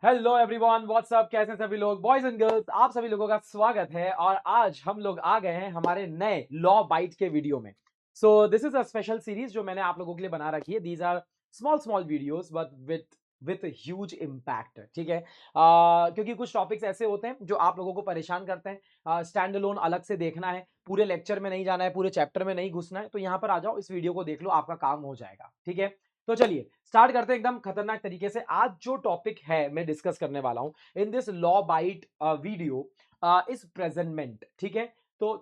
Hello everyone, WhatsApp, कैसे हैं सभी लोग, बॉयज एंड गर्ल्स, आप सभी लोगों का स्वागत है। और आज हम लोग आ गए हैं हमारे नए लॉ बाइट के वीडियो में। So this is a special series जो मैंने आप लोगों के लिए बना रखी है। These are small small videos but with huge impact. ठीक है, क्योंकि कुछ टॉपिक्स ऐसे होते हैं जो आप लोगों को परेशान करते हैं। स्टैंड अलोन अलग से देखना है, पूरे लेक्चर में नहीं जाना है, पूरे चैप्टर में नहीं घुसना है, तो यहां पर आ जाओ, इस वीडियो को देख लो, आपका काम हो जाएगा। ठीक है, तो चलिए स्टार्ट करते हैं एकदम खतरनाक तरीके से। आज जो टॉपिक है मैं डिस्कस करने वाला हूं in this law byte video is presentment. ठीक है, तो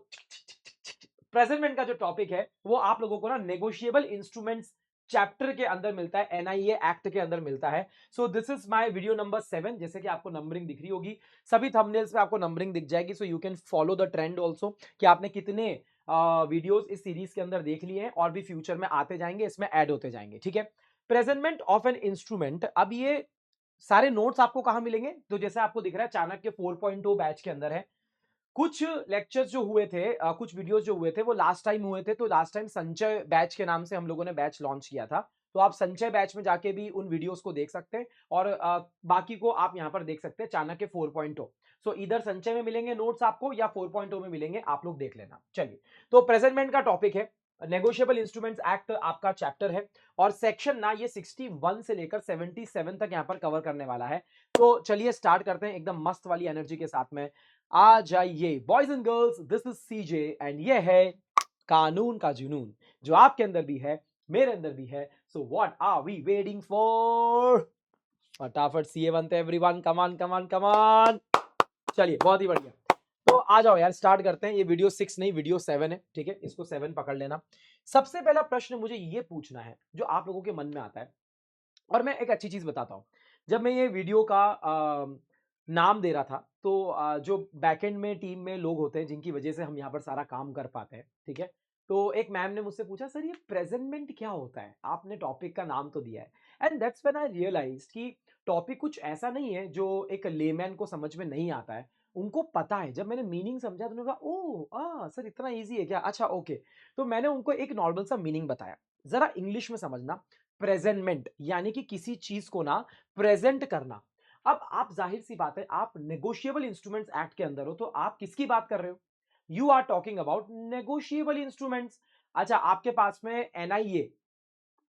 प्रेजेंटमेंट का जो टॉपिक है वो आप लोगों को ना नेगोशिएबल इंस्ट्रूमेंट्स चैप्टर के अंदर मिलता है, एनआईए एक्ट के अंदर मिलता है। सो this is my video number 7। जैसे कि आपको नंबरिंग दिख रही होगी, सभी थंबनेल्स पे आपको नंबरिंग दिख जाएगी, so you can follow the trend also कि आपने कितने वीडियोस इस सीरीज के अंदर देख लिए हैं और भी फ्यूचर में आते जाएंगे, इसमें ऐड होते जाएंगे। ठीक है, प्रेजेंटमेंट ऑफ एन इंस्ट्रूमेंट। अब ये सारे नोट्स आपको कहां मिलेंगे, तो जैसे आपको दिख रहा है चाणक्य 4.0 बैच के अंदर है। कुछ लेक्चर्स जो हुए थे, कुछ वीडियोस जो हुए थे वो लास्ट टाइम हुए थे, तो लास्ट टाइम संचय बैच के नाम से हम लोगों ने बैच लॉन्च किया था। तो आप संचय बैच में जाके भी उन वीडियोस को देख सकते हैं और बाकी को आप यहां पर देख सकते हैं चाणक्य 4.0। सो इधर संचय में मिलेंगे नोट्स आपको या 4.0 में मिलेंगे, आप लोग देख लेना। चलिए, तो प्रेजेंटमेंट का टॉपिक है, नेगोशिएबल इंस्ट्रूमेंट्स एक्ट आपका चैप्टर है और सेक्शन ना ये 61 से लेकर 77 तक यहां पर कवर करने वाला है। तो चलिए स्टार्ट करते हैं एकदम मस्त वाली एनर्जी के साथ में। आ जाइए boys and girls, this is CJ and ये है कानून का जुनून, जो आपके अंदर भी है, मेरे अंदर भी है। So what are we waiting for? फटाफट सीए बनते हैं एवरीवन, कमान कमान कमान। चलिए, बहुत ही बढ़िया। तो आ जाओ यार, स्टार्ट करते हैं। ये वीडियो 6 नहीं, वीडियो 7 है। ठीक है, इसको 7 पकड़ लेना। सबसे पहला प्रश्न मुझे ये पूछना है जो आप लोगों के मन में आता है, और मैं एक अच्छी चीज बताता हूं। जब मैं ये वीडियो का नाम दे रहा था, तो जो बैकएंड में टीम में लोग होते हैं जिनकी वजह से हम यहाँ पर सारा काम कर पाते हैं, ठीक है, तो एक मैम ने मुझसे पूछा, सर ये प्रेजेंटमेंट क्या होता है, आपने टॉपिक का नाम तो दिया है। And that's when I realized कि टॉपिक कुछ ऐसा नहीं है जो एक लेमैन को समझ में नहीं आता है, उनको पता है। जब मैंने मीनिंग समझा तो उन्होंने कहा, ओह सर इतना इजी है क्या, अच्छा ओके। तो मैंने उनको एक नॉर्मल सा मीनिंग बताया, जरा इंग्लिश में समझना। प्रेजेंटमेंट यानी कि किसी चीज को ना प्रेजेंट करना। अब आप, जाहिर सी बात है, आप नेगोशिएबल इंस्ट्रूमेंट्स एक्ट के अंदर हो, तो आप किसकी बात कर रहे हो? You are talking about negotiable instruments. अच्छा, आपके पास में एनआईए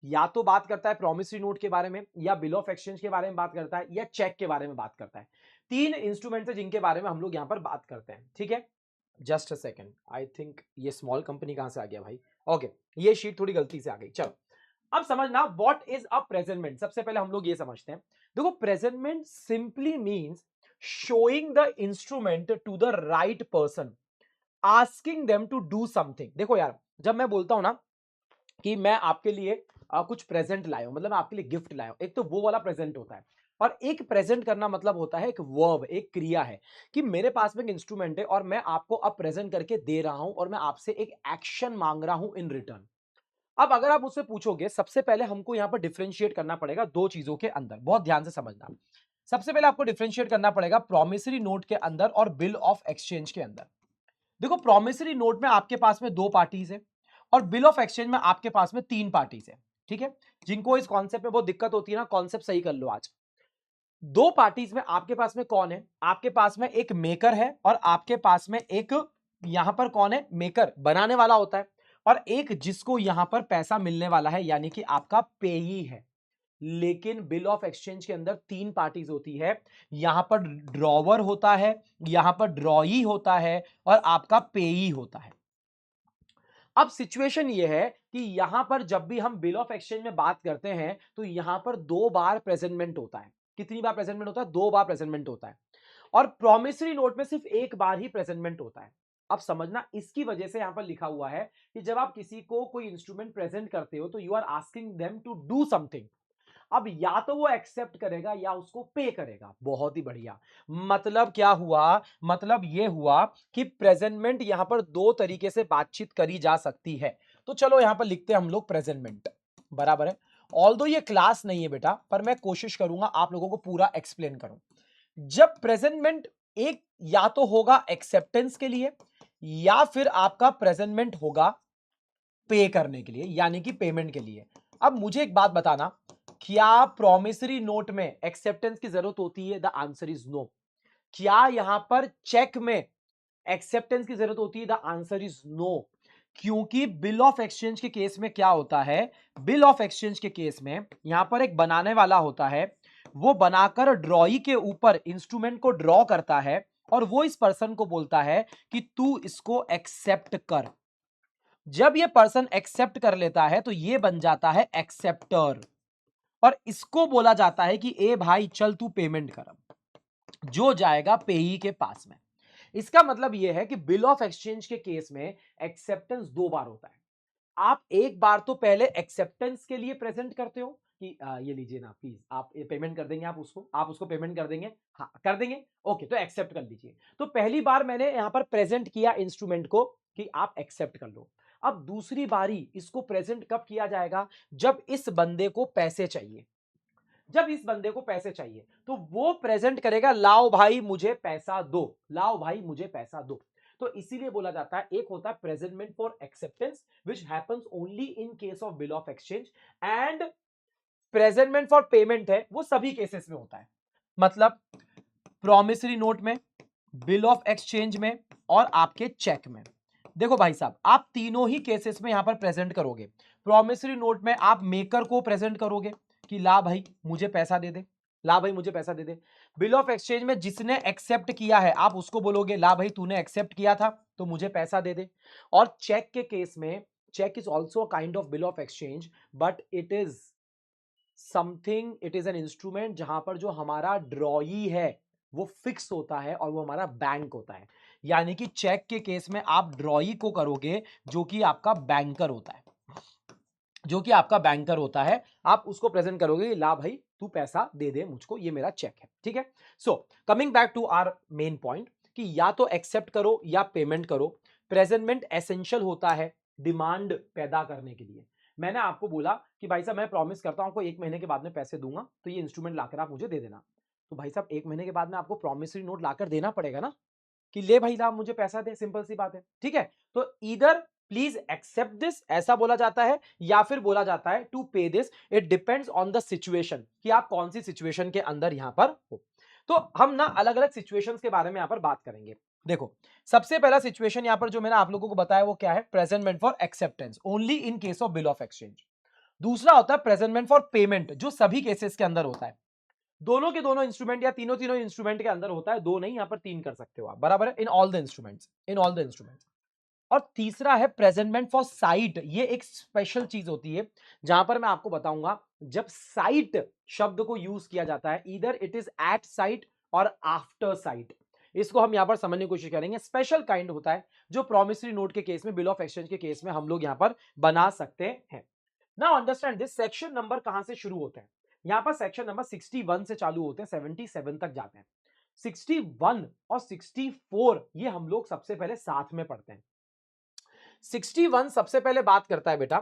या तो बात करता है प्रॉमिसरी नोट के बारे में, या बिल ऑफ एक्सचेंज के बारे में बात करता है, या चेक के बारे में बात करता है। तीन इंस्ट्रूमेंट्स है जिनके बारे में हम लोग यहां पर बात करते हैं। ठीक है, just a second, I think ये स्मॉल कंपनी कहां से आ गया भाई। ओके, ये शीट थोड़ी गलती से आ गई। चलो, अब समझना व्हाट इज अ प्रेजेंटमेंट। सबसे पहले हम लोग ये समझते हैं। देखो, presentment simply means showing the instrument to the right person, asking them to do something. देखो यार, जब मैं बोलता हूं ना कि मैं आपके लिए कुछ प्रेजेंट लाया हूं, मतलब मैं आपके लिए गिफ्ट लाया हूं, एक तो वो वाला प्रेजेंट होता है, और एक प्रेजेंट करना मतलब होता है एक वर्ब, एक क्रिया है कि मेरे पास में एक इंस्ट्रूमेंट है और मैं आपको अब प्रेजेंट करके दे रहा हूं और मैं आपसे एक एक्शन मांग रहा हूं इन रिटर्न। अब अगर आप मुझसे पूछोगे, सबसे पहले हमको यहां पर डिफरेंशिएट करना पड़ेगा दो चीजों के अंदर, बहुत ध्यान से समझना। सबसे पहले आपको डिफरेंशिएट करना पड़ेगा प्रॉमिसरी नोट के अंदर और बिल ऑफ एक्सचेंज के अंदर। देखो, प्रॉमिसरी नोट में आपके पास में दो पार्टीज है और बिल ऑफ एक्सचेंज में आपके पास में तीन पार्टीज है। ठीक है, जिनको इस कॉन्सेप्ट में बहुत दिक्कत होती है ना, कॉन्सेप्ट सही कर लो आज। दो पार्टीज में आपके पास में कौन है? आपके पास में एक मेकर है और आपके पास में एक, यहां पर कौन है? मेकर, बनाने वाला होता है, और एक जिसको यहां पर पैसा मिलने वाला है, यानी कि आपका पेई है। लेकिन बिल ऑफ एक्सचेंज के अंदर तीन पार्टीज होती है, यहां पर ड्रॉवर होता है, यहां पर ड्रॉई होता है, और आपका पेई होता है। अब सिचुएशन ये है कि यहां पर जब भी हम बिल ऑफ एक्सचेंज में बात करते हैं तो यहां पर दो बार प्रेजेंटमेंट होता है। कितनी बार प्रेजेंटमेंट होता है? दो बार प्रेजेंटमेंट होता है। और प्रॉमिसरी नोट में सिर्फ एक बार ही प्रेजेंटमेंट होता है। अब समझना, इसकी वजह से यहां पर लिखा हुआ है कि जब आप किसी को कोई इंस्ट्रूमेंट प्रेजेंट करते हो तो you are asking them to do something. अब या तो वो एक्सेप्ट करेगा या उसको पे करेगा। बहुत ही बढ़िया। मतलब क्या हुआ? मतलब ये हुआ कि प्रेजेंटमेंट यहां पर दो तरीके से बातचीत करी जा सकती है। तो चलो यहां पर लिखते हैं हम लोग प्रेजेंटमेंट, बराबर है। ऑल्दो ये क्लास नहीं है बेटा, पर मैं कोशिश करूंगा आप लोगों को पूरा एक्सप्लेन करूं। जब प्रेजेंटमेंट एक, या तो होगा एक्सेप्टेंस के लिए, या फिर आपका प्रेजेंटमेंट होगा पे करने के लिए, यानी कि पेमेंट के लिए। अब मुझे एक बात बताना, क्या प्रॉमिसरी नोट में एक्सेप्टेंस की जरूरत होती है? The answer is no. क्या यहां पर चेक में एक्सेप्टेंस की जरूरत होती है? The answer is no. क्योंकि बिल ऑफ एक्सचेंज के केस में क्या होता है? बिल ऑफ एक्सचेंज के केस में यहां पर एक बनाने वाला होता है, वो बनाकर ड्रॉई के ऊपर इंस्ट्रूमेंट को ड्रॉ करता है और वो इस पर्सन को बोलता है कि तू इसको एक्सेप्ट कर। जब ये पर्सन एक्सेप्ट कर लेता है तो ये बन जाता है एक्सेप्टर, और इसको बोला जाता है कि ए भाई चल तू पेमेंट कर, जो जाएगा पेई के पास में। इसका मतलब यह है कि बिल ऑफ एक्सचेंज के केस में एक्सेप्टेंस दो बार होता है। आप एक बार तो पहले एक्सेप्टेंस के लिए प्रेजेंट करते हो कि ये लीजिए ना प्लीज, आप ये पेमेंट कर देंगे, आप उसको पेमेंट कर देंगे, हाँ कर देंगे, ओके तो एक्सेप्ट कर लीजिए। तो पहली बार मैंने यहां पर प्रेजेंट किया इंस्ट्रूमेंट को कि आप एक्सेप्ट कर लो। अब दूसरी बारी इसको प्रेजेंट कब किया जाएगा? जब इस बंदे को पैसे चाहिए। जब इस बंदे को पैसे चाहिए तो वो प्रेजेंट करेगा, लाओ भाई मुझे पैसा दो, लाओ भाई मुझे पैसा दो। तो इसीलिए बोला जाता है, एक होता है presentment for acceptance which happens only in case of bill of exchange, and presentment for payment है वो सभी केसेस में होता है। मतलब प्रॉमिसरी नोट में, बिल ऑफ एक्सचेंज में और आपके चेक में। देखो भाई साहब, आप तीनों ही केसेस में यहां पर प्रेजेंट करोगे। प्रॉमिसरी नोट में आप मेकर को प्रेजेंट करोगे कि ला भाई मुझे पैसा दे दे, ला भाई मुझे पैसा दे दे। बिल ऑफ एक्सचेंज में जिसने एक्सेप्ट किया है आप उसको बोलोगे ला भाई तूने एक्सेप्ट किया था तो मुझे पैसा दे दे। और चेक के केस में, cheque is also a kind of bill of exchange, but it is something, it is an instrument जहां पर जो हमारा ड्रॉई है वो फिक्स होता है और वो हमारा बैंक होता है। यानी कि चेक के केस में आप ड्रॉई को करोगे जो कि आपका बैंकर होता है, जो कि आपका बैंकर होता है, आप उसको प्रेजेंट करोगे, ला भाई तू पैसा दे दे मुझको, ये मेरा चेक है। ठीक है, so coming back to our main point कि या तो एक्सेप्ट करो या पेमेंट करो। प्रेजेंटमेंट एसेंशियल होता है डिमांड पैदा करने के लिए। मैंने आपको बोला कि भाई साहब मैं प्रॉमिस करता हूं आपको 1 महीने के बाद में पैसे दूंगा, तो ये इंस्ट्रूमेंट लाकर आप मुझे दे देना। तो भाई साहब 1 महीने के बाद में आपको प्रॉमिसरी नोट लाकर देना पड़ेगा ना, कि ले भाई ला मुझे पैसा दे, सिंपल सी बात है। ठीक है, तो इधर प्लीज एक्सेप्ट दिस ऐसा बोला जाता है, या फिर बोला जाता है टू पे this. It depends on the situation कि आप कौन सी सिचुएशन के अंदर यहां पर हो। तो हम ना अलग अलग सिचुएशंस के बारे में यहां पर बात करेंगे। देखो, सबसे पहला सिचुएशन यहां पर जो मैंने आप लोगों को बताया वो क्या है? Presentment for acceptance only in case of bill of exchange. दूसरा होता है प्रेजेंटमेंट फॉर पेमेंट, जो सभी केसेस के अंदर होता है। दोनों के दोनों इंस्ट्रूमेंट या तीनों तीनों इंस्ट्रूमेंट के अंदर होता है, दो नहीं यहां पर तीन कर सकते हो आप, बराबर है, in all the instruments, in all the instruments. और तीसरा है प्रेजेंटमेंट फॉर साइट। ये एक स्पेशल चीज होती है जहां पर मैं आपको बताऊंगा जब साइट शब्द को यूज किया जाता है, इधर इट इज एट साइट और आफ्टर साइट। इसको हम यहां पर समझने की कोशिश करेंगे। स्पेशल काइंड होता है जो प्रॉमिसरी नोट के केस में, बिल ऑफ एक्सचेंज के केस में हम लोग यहां पर बना सकते हैं। Now understand this, section number कहां से शुरू होते हैं? यहां पर सेक्शन नंबर 61 से चालू होते हैं, 77 तक जाते हैं। 61 और 64 ये हम लोग सबसे पहले साथ में पढ़ते हैं। 61 सबसे पहले बात करता है बेटा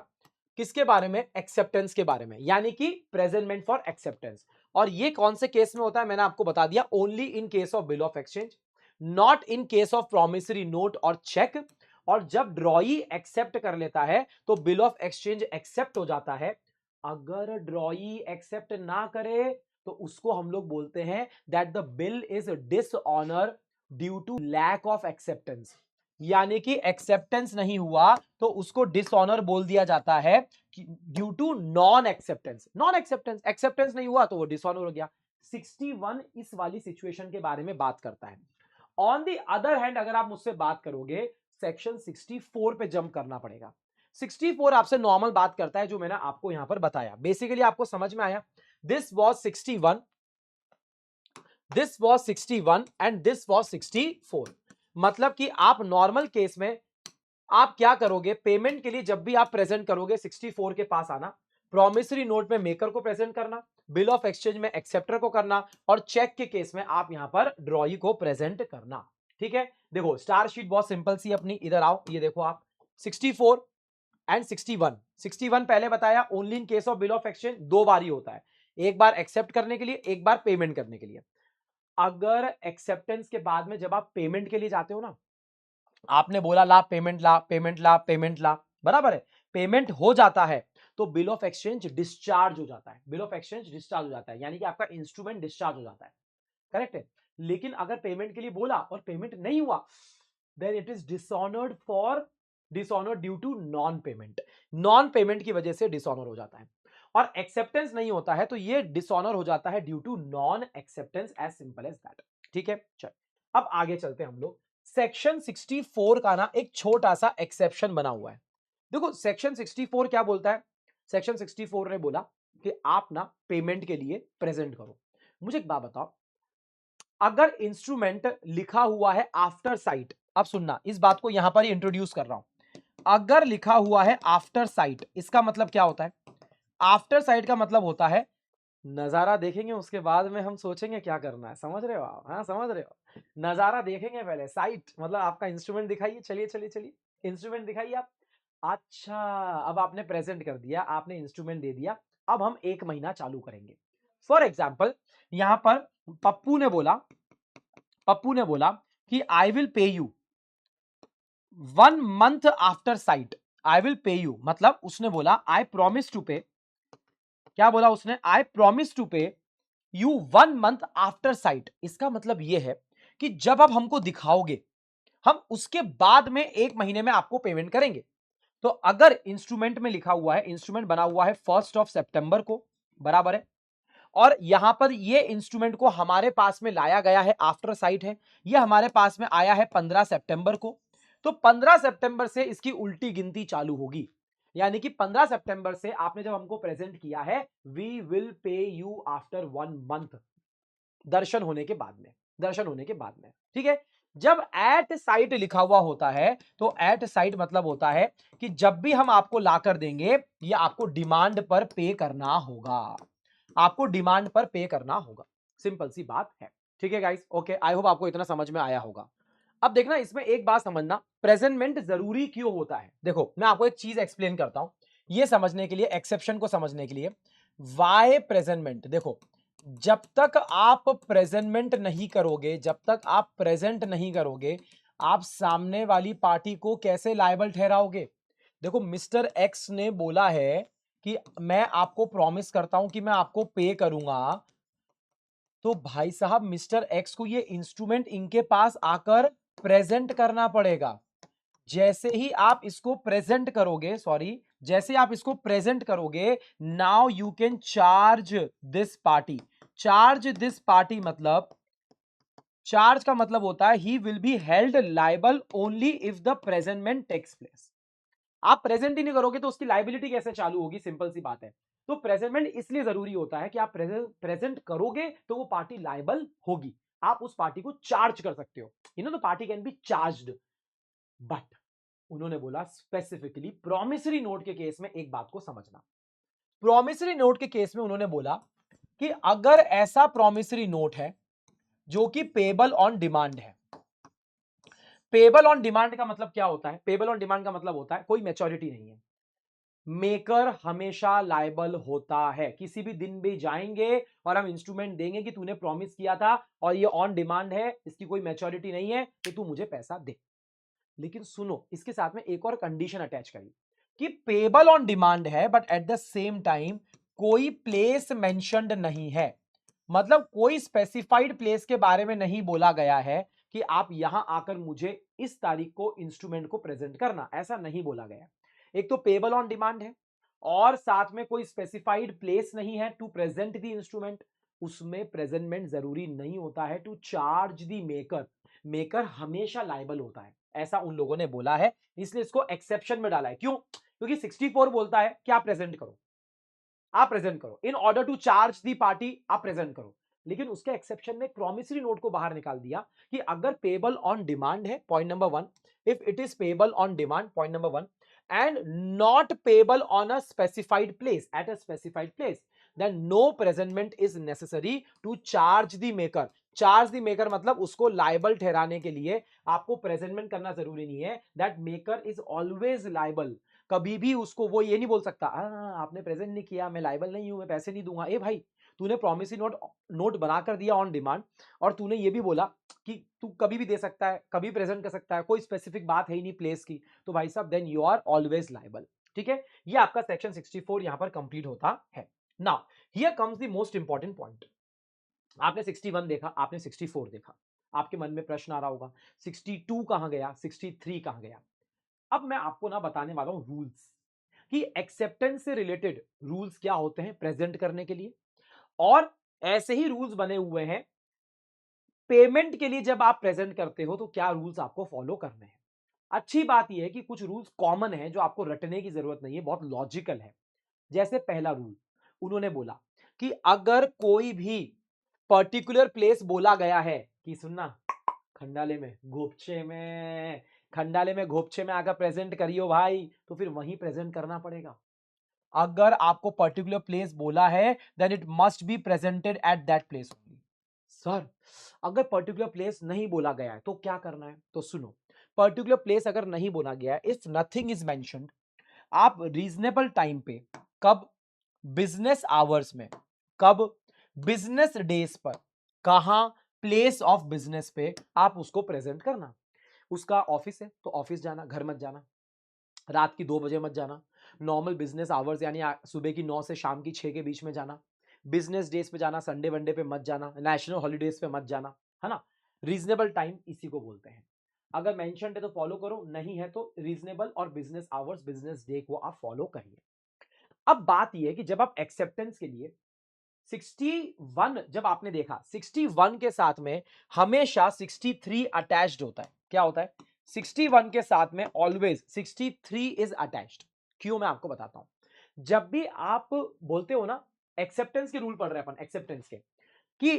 किसके बारे में? एक्सेप्टेंस के बारे में, यानी कि प्रेजेंटमेंट फॉर एक्सेप्टेंस। और ये कौन से केस में होता है? मैंने आपको बता दिया, only in case of bill of exchange, not in case of promissory note और चेक। और जब ड्रॉई एक्सेप्ट कर लेता है तो बिल ऑफ एक्सचेंज एक्सेप्ट हो जाता है। अगर ड्रॉई एक्सेप्ट ना करे तो उसको हम लोग बोलते हैं that the bill is dishonour due to lack of acceptance. यानी कि एक्सेप्टेंस नहीं हुआ तो उसको डिसऑनर बोल दिया जाता है due to non acceptance. Non acceptance, acceptance नहीं हुआ तो वो डिसऑनर हो गया। 61 इस वाली सिचुएशन के बारे में बात करता है। ऑन द अदर हैंड अगर आप मुझसे बात करोगे, सेक्शन 64 पे जंप करना पड़ेगा। 64 आपसे नॉर्मल बात करता है जो मैंने आपको यहां पर बताया। बेसिकली आपको समझ में आया? This was 61, this was 61 and this was 64। मतलब कि आप नॉर्मल केस में आप क्या करोगे? पेमेंट के लिए जब भी आप प्रेजेंट करोगे 64 के पास आना, प्रॉमिसरी नोट में मेकर को प्रेजेंट करना, बिल ऑफ एक्सचेंज में एक्सेप्टर को करना, और चेक के केस में आप यहां पर ड्रॉई को प्रेजेंट करना। ठीक है, देखो स्टार शीट बहुत सिंपल सी अपनी, इधर आओ, ये देखो आप 64 एंड 61। 61 पहले बताया only in case of bill of exchange, दो बार ही होता है, एक बार एक्सेप्ट करने के लिए, एक बार पेमेंट करने के लिए। अगर एक्सेप्टेंस के बाद में जब आप पेमेंट के लिए जाते हो ना, आपने बोला ला पेमेंट ला पेमेंट ला पेमेंट ला, बराबर है, पेमेंट हो जाता है, तो बिल ऑफ एक्सचेंज डिस्चार्ज हो जाता है, बिल ऑफ एक्सचेंज डिस्चार्ज हो जाता है, यानी कि आपका इंस्ट्रूमेंट डिस्चार्ज हो जाता है, करेक्ट है। लेकिन अगर पेमेंट के लिए बोला और पेमेंट नहीं हुआ, then it is dishonoured due to non payment, non payment की वजह से डिसऑनर हो जाता है। और एक्सेप्टेंस नहीं होता है तो ये डिसऑनर हो जाता है due to non acceptance, as simple as that. ठीक है, चल अब आगे चलते हैं हम लोग। सेक्शन 64 का ना एक छोटा सा एक्सेप्शन बना हुआ है। देखो सेक्शन 64 क्या बोलता है, सेक्शन 64 ने बोला कि आप ना पेमेंट के लिए प्रेजेंट करो। मुझे एक बात बताओ, अगर इंस्ट्रूमेंट लिखा हुआ है आफ्टर साइट, अब सुनना, इस बात को यहां पर ही इंट्रोड्यूस कर रहा हूं, अगर लिखा हुआ है आफ्टर साइट, इसका मतलब क्या होता है? आफ्टर साइट का मतलब होता है नजारा देखेंगे उसके बाद में हम सोचेंगे क्या करना है, समझ रहे हो आप? हाँ समझ रहे हो, नजारा देखेंगे पहले, साइट मतलब आपका इंस्ट्रूमेंट दिखाइए, चलिए चलिए चलिए इंस्ट्रूमेंट दिखाइए आप। अच्छा, अब आपने प्रेजेंट कर दिया, आपने इंस्ट्रूमेंट दे दिया, अब हम 1 महीना चालू करेंगे। फॉर एग्जाम्पल यहां पर पप्पू ने बोला, पप्पू ने बोला कि I will pay you 1 month after site, I will pay you मतलब उसने बोला आई प्रॉमिस टू पे, क्या बोला उसने? आई प्रॉमिस टू पे यू 1 मंथ आफ्टर साइट। इसका मतलब यह है कि जब आप हमको दिखाओगे हम उसके बाद में 1 महीने में आपको पेमेंट करेंगे। तो अगर इंस्ट्रूमेंट में लिखा हुआ है, इंस्ट्रूमेंट बना हुआ है 1 को, बराबर है, और यहां पर ये इंस्ट्रूमेंट को हमारे पास में लाया गया है आफ्टर साइट है, ये हमारे पास में आया है 15 सितंबर को, तो 15 सितंबर से इसकी उल्टी गिनती चालू होगी, यानी कि 15 सितंबर से आपने जब हमको प्रेजेंट किया है, we will pay you after 1 month, दर्शन होने के बाद में, दर्शन होने के बाद में। ठीक है, जब एट साइट लिखा हुआ होता है तो एट साइट मतलब होता है कि जब भी हम आपको लाकर देंगे ये आपको डिमांड पर पे करना होगा, आपको डिमांड पर पे करना होगा, सिंपल सी बात है। ठीक है गाइस, ओके, आई होप आपको इतना समझ में आया होगा। अब देखना इसमें एक बात समझना, प्रेजेंटमेंट जरूरी क्यों होता है। देखो मैं आपको एक चीज एक्सप्लेन करता हूं, ये समझने के लिए, एक्सेप्शन को समझने के लिए। वाई प्रेजेंटमेंट, देखो जब तक आप प्रेजेंटमेंट नहीं करोगे, जब तक आप प्रेजेंट नहीं करोगे, आप सामने वाली पार्टी को कैसे लायबल ठहराओगे? देखो मिस्टर एक्स ने बोला है कि मैं आपको प्रॉमिस करता हूं कि मैं आपको पे करूंगा, तो भाई साहब मिस्टर एक्स को ये इंस्ट्रूमेंट इनके पास आकर प्रेजेंट करना पड़ेगा। जैसे ही आप इसको प्रेजेंट करोगे, सॉरी, जैसे आप इसको प्रेजेंट करोगे, now you can charge this party. Charge this party मतलब, चार्ज का मतलब होता है he will be held liable only if the presentment takes place. आप प्रेजेंट ही नहीं करोगे तो उसकी लाइबिलिटी कैसे चालू होगी, सिंपल सी बात है। तो प्रेजेंटमेंट इसलिए जरूरी होता है कि आप प्रेजेंट करोगे तो वो पार्टी लाइबल होगी, आप उस पार्टी को चार्ज कर सकते हो, you know the party can be charged. But उन्होंने बोला स्पेसिफिकली प्रॉमिसरी नोट के केस में एक बात को समझना, प्रॉमिसरी नोट के केस में उन्होंने बोला कि अगर ऐसा प्रॉमिसरी नोट है जो कि पेबल ऑन डिमांड है। पेबल ऑन डिमांड का मतलब क्या होता है? पेबल ऑन डिमांड का मतलब होता है कोई मैच्योरिटी नहीं है, मेकर हमेशा लायबल होता है, किसी भी दिन भी जाएंगे और हम इंस्ट्रूमेंट देंगे कि तूने प्रॉमिस किया था और ये ऑन डिमांड है, इसकी कोई मैच्योरिटी नहीं है, तो तू मुझे पैसा दे। लेकिन सुनो, इसके साथ में एक और कंडीशन अटैच करी कि पेबल ऑन डिमांड है but at the same time कोई प्लेस मेंशन्ड नहीं है, मतलब कोई स्पेसिफाइड प्लेस के बारे में नहीं बोला गया है कि आप यहां आकर मुझे इस तारीख को इंस्ट्रूमेंट को प्रेजेंट करना, ऐसा नहीं बोला गया। एक तो पेबल ऑन डिमांड है और साथ में कोई स्पेसिफाइड प्लेस नहीं है टू प्रेजेंट द इंस्ट्रूमेंट, उसमें प्रेजेंटमेंट जरूरी नहीं होता है to charge the maker, maker हमेशा लायबल होता है, ऐसा उन लोगों ने बोला है, इसलिए इसको एक्सेप्शन में डाला है। क्यों? क्योंकि 64 बोलता है कि आप प्रेजेंट करो, आप प्रेजेंट करो, in order to charge the party आप प्रेजेंट करो। लेकिन उसके एक्सेप्शन में प्रॉमिसरी नोट को बाहर निकाल दिया कि अगर पेबल ऑन डिमांड है, point number 1, if it is payable on demand, point number 1, and not payable on a specified place, at a specified place, then no presentment is necessary to charge the maker. Charge the maker मतलब उसको liable ठहराने के लिए आपको presentment करना जरूरी नहीं है, that maker is always liable. कभी भी उसको वो ये नहीं बोल सकता आपने प्रेजेंट नहीं किया, मैं लायबल नहीं हूं, मैं पैसे नहीं दूंगा। ए भाई, तूने प्रॉमिसरी नोट बनाकर दिया ऑन डिमांड और तूने ये भी बोला कि तू कभी भी दे सकता है, कभी प्रेजेंट कर सकता है, कोई स्पेसिफिक बात है ही नहीं प्लेस की, तो भाई साहब then you are always liable. ठीक है, ये आपका सेक्शन 64 यहां पर कंप्लीट होता है। Now here comes the most important point. आपने 61 देखा, आपने 64 देखा, आपके मन में प्रश्न आ रहा होगा 62 कहां गया, 63 कहां गया। अब मैं आपको ना बताने वाला हूं रूल्स कि एक्सेप्टेंस से रिलेटेड रूल्स क्या होते हैं प्रेजेंट करने के लिए, और ऐसे ही रूल्स बने हुए हैं पेमेंट के लिए। जब आप प्रेजेंट करते हो तो क्या रूल्स आपको फॉलो करने हैं। अच्छी बात यह है कि कुछ रूल्स कॉमन है जो आपको रटने की जरूरत नहीं है, बहुत लॉजिकल है। जैसे पहला रूल उन्होंने बोला कि अगर कोई भी पर्टिकुलर प्लेस बोला गया है कि सुनना खंडाले में गोपचे में, खंडाले में गोपचे में आकर प्रेजेंट करियो भाई, तो फिर वहीं प्रेजेंट करना पड़ेगा। अगर आपको पर्टिकुलर प्लेस बोला है then it must be presented at that place only. Sir अगर पर्टिकुलर प्लेस नहीं बोला गया है तो क्या करना है, तो सुनो, पर्टिकुलर प्लेस अगर नहीं बोला गया है, इफ नथिंग इज मेंशन्ड, आप रीजनेबल टाइम पे, कब, बिजनेस आवर्स में, कब, बिजनेस डेज पर, कहां, प्लेस ऑफ बिजनेस पे आप उसको प्रेजेंट करना। उसका ऑफिस है तो ऑफिस जाना, घर मत जाना, रात की 2 बजे मत जाना, नॉर्मल बिजनेस आवर्स यानी सुबह की 9 से शाम की 6 के बीच में जाना, बिजनेस डेज पे जाना, संडे वनडे पे मत जाना, नेशनल हॉलीडेज पे मत जाना, है ना। रीजनेबल टाइम इसी को बोलते हैं। अगर मेंशन्ड है तो फॉलो करो, नहीं है तो रीजनेबल और बिजनेस आवर्स, बिजनेस डे को आप फॉलो करिए। अब बात यह है कि जब आप एक्सेप्टेंस के लिए 61, जब आपने देखा 61 के साथ में हमेशा 63 अटैच्ड होता है। क्या होता है, 61 के साथ में ऑलवेज 63 इज अटैच्ड। क्यों, मैं आपको बताता हूं। जब भी आप बोलते हो ना, एक्सेप्टेंस के रूल पढ़ रहे हैं अपन, एक्सेप्टेंस के कि